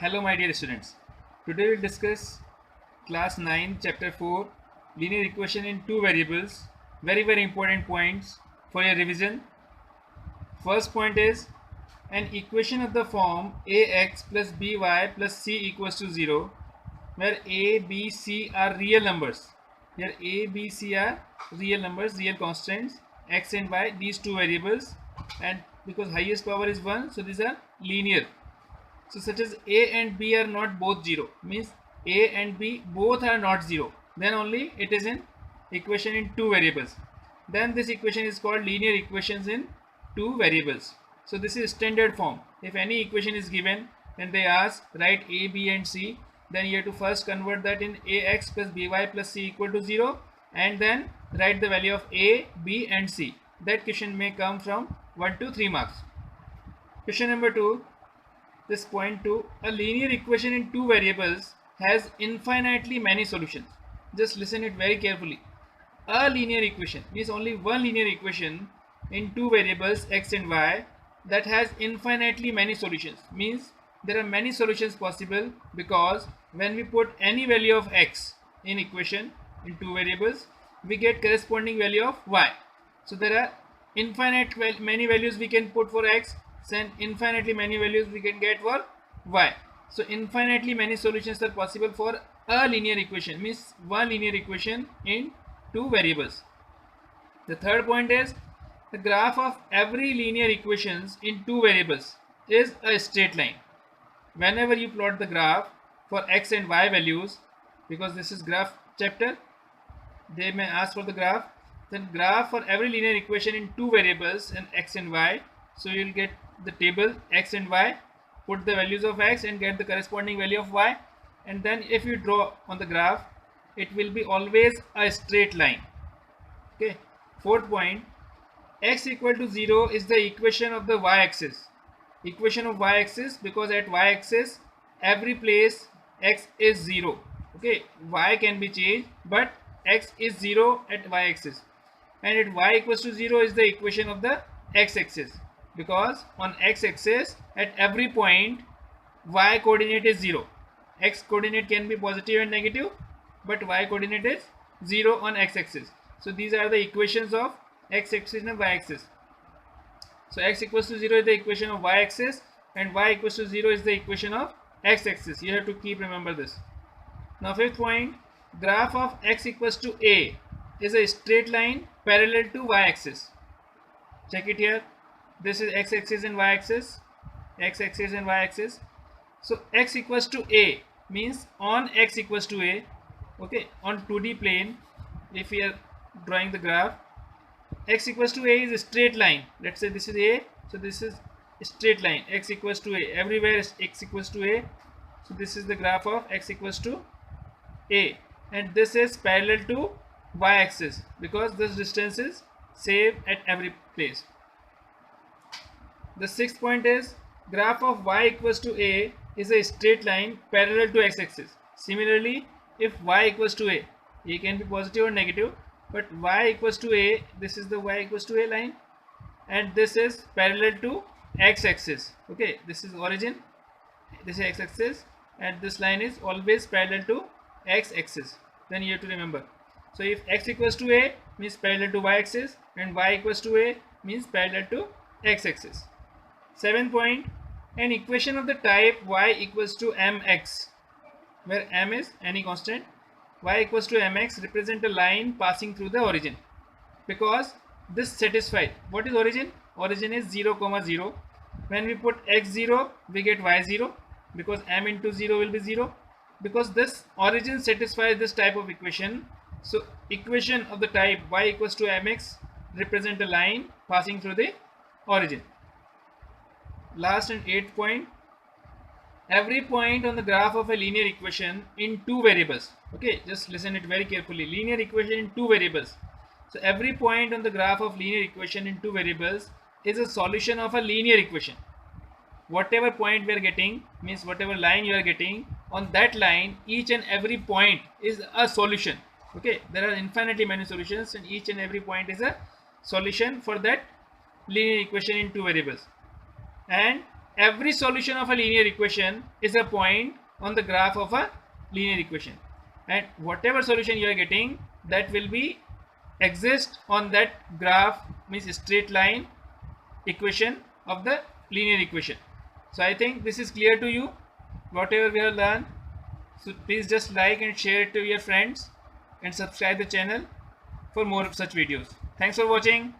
Hello my dear students. Today we'll discuss class 9 chapter 4 linear equation in two variables. Very important points for your revision. First point is an equation of the form ax plus by plus c equals to 0 where a, b, c are real numbers. Here a, b, c are real numbers, real constants, x and y, these two variables, and because highest power is 1, so these are linear. So such as a and b are not both 0, means a and b both are not 0, then only it is an equation in two variables. Then this equation is called linear equations in two variables. So this is standard form. If any equation is given and they ask write a, b and c, then you have to first convert that in ax plus by plus c equal to 0 and then write the value of a, b and c. That question may come from 1 to 3 marks. Question number 2. This point 2, a linear equation in two variables has infinitely many solutions. Just listen it very carefully. A linear equation means only one linear equation in two variables x and y that has infinitely many solutions. Means there are many solutions possible because when we put any value of x in equation in two variables, we get corresponding value of y. So there are many values we can put for x, and infinitely many values we can get for y. So infinitely many solutions are possible for a linear equation, means one linear equation in two variables. The third point is the graph of every linear equations in two variables is a straight line. Whenever you plot the graph for x and y values, because this is graph chapter, they may ask for the graph. Then graph for every linear equation in two variables in x and y. So you'll get the table x and y, put the values of x and get the corresponding value of y, and then if you draw on the graph, it will be always a straight line. Okay. Fourth point, x equal to 0 is the equation of the y-axis. Equation of y-axis because at y-axis every place x is 0. Okay, y can be changed but x is 0 at y-axis, and at y equals to 0 is the equation of the x-axis because on x-axis at every point y coordinate is 0. X coordinate can be positive and negative, but y coordinate is 0 on x-axis. So these are the equations of x-axis and y-axis. So x equals to 0 is the equation of y-axis and y equals to 0 is the equation of x-axis. You have to keep remember this. Now fifth point, graph of x equals to a is a straight line parallel to y-axis. Check it here. This is x-axis and y-axis, x-axis and y-axis. So x equals to a means on x equals to a, okay, on 2D plane, if we are drawing the graph, x equals to a is a straight line. Let's say this is a, so this is a straight line, x equals to a, everywhere is x equals to a. So this is the graph of x equals to a, and this is parallel to y-axis because this distance is same at every place. The sixth point is graph of y equals to a is a straight line parallel to x-axis. Similarly, if y equals to a can be positive or negative, but y equals to a, this is the y equals to a line, and this is parallel to x-axis. Okay, this is origin, this is x-axis, and this line is always parallel to x-axis. Then you have to remember. So if x equals to a means parallel to y-axis and y equals to a means parallel to x-axis. Seventh point, an equation of the type y equals to mx, where m is any constant, y equals to mx represent a line passing through the origin because this satisfies. What is origin? Origin is 0, 0. When we put x0 we get y0 because m into 0 will be 0, because this origin satisfies this type of equation. So equation of the type y equals to mx represent a line passing through the origin. Last and eighth point, every point on the graph of a linear equation in two variables. Okay, just listen it very carefully. Linear equation in two variables. So every point on the graph of linear equation in two variables is a solution of a linear equation. Whatever point we are getting means whatever line you are getting, on that line each and every point is a solution. Okay, there are infinitely many solutions and each and every point is a solution for that linear equation in two variables. And every solution of a linear equation is a point on the graph of a linear equation, and whatever solution you are getting, that will be exist on that graph, means straight line equation of the linear equation. So I think this is clear to you, whatever we have learned. So please just like and share it to your friends and subscribe the channel for more such videos. Thanks for watching.